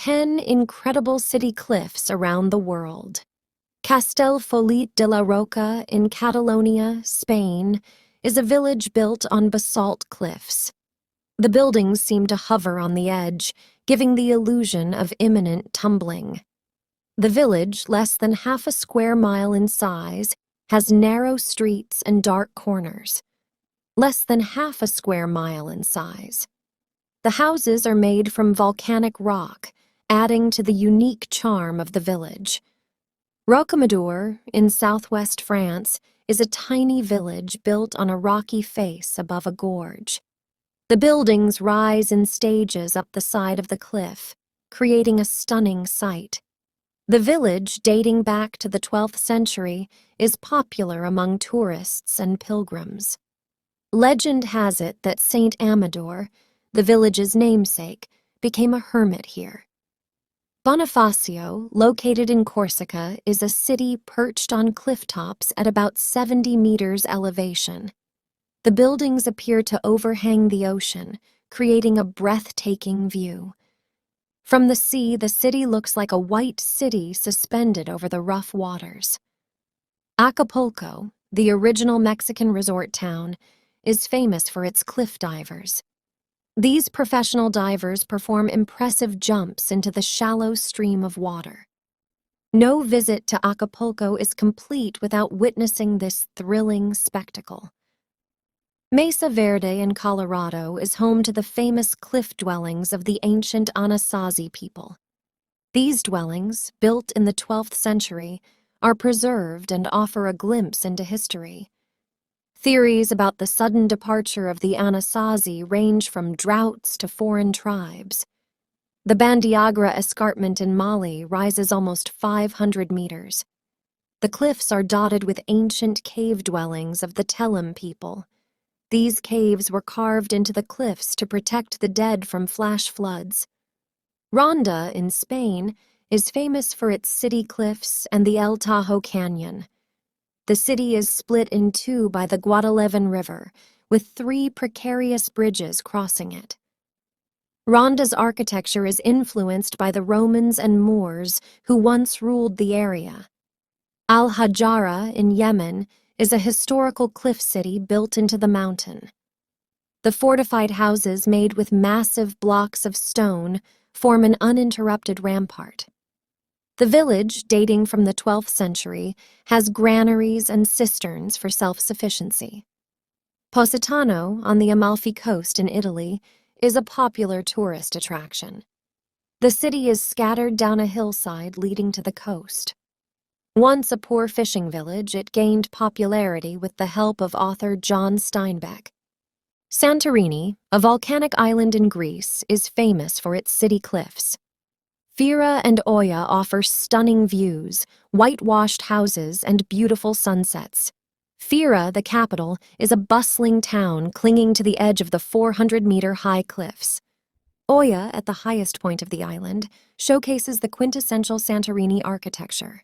10 incredible city cliffs around the world. Castellfollit de la Roca in Catalonia, Spain, is a village built on basalt cliffs. The buildings seem to hover on the edge, giving the illusion of imminent tumbling. The village, less than half a square mile in size, has narrow streets and dark corners. Less than half a square mile in size. The houses are made from volcanic rock, adding to the unique charm of the village. Rocamadour, in southwest France, is a tiny village built on a rocky face above a gorge. The buildings rise in stages up the side of the cliff, creating a stunning sight. The village, dating back to the 12th century, is popular among tourists and pilgrims. Legend has it that Saint Amador, the village's namesake, became a hermit here. Bonifacio, located in Corsica, is a city perched on cliff tops at about 70 meters elevation. The buildings appear to overhang the ocean, creating a breathtaking view. From the sea, the city looks like a white city suspended over the rough waters. Acapulco, the original Mexican resort town, is famous for its cliff divers. These professional divers perform impressive jumps into the shallow stream of water. No visit to Acapulco is complete without witnessing this thrilling spectacle. Mesa Verde in Colorado is home to the famous cliff dwellings of the ancient Anasazi people. These dwellings, built in the 12th century, are preserved and offer a glimpse into history. Theories about the sudden departure of the Anasazi range from droughts to foreign tribes. The Bandiagra escarpment in Mali rises almost 500 meters. The cliffs are dotted with ancient cave dwellings of the Telem people. These caves were carved into the cliffs to protect the dead from flash floods. Ronda, in Spain, is famous for its city cliffs and the El Tajo Canyon. The city is split in two by the Guadalquivir River, with 3 precarious bridges crossing it. Ronda's architecture is influenced by the Romans and Moors who once ruled the area. Al-Hajara in Yemen is a historical cliff city built into the mountain. The fortified houses made with massive blocks of stone form an uninterrupted rampart. The village, dating from the 12th century, has granaries and cisterns for self-sufficiency. Positano, on the Amalfi Coast in Italy, is a popular tourist attraction. The city is scattered down a hillside leading to the coast. Once a poor fishing village, it gained popularity with the help of author John Steinbeck. Santorini, a volcanic island in Greece, is famous for its city cliffs. Fira and Oia offer stunning views, whitewashed houses, and beautiful sunsets. Fira, the capital, is a bustling town clinging to the edge of the 400-meter-high cliffs. Oia, at the highest point of the island, showcases the quintessential Santorini architecture.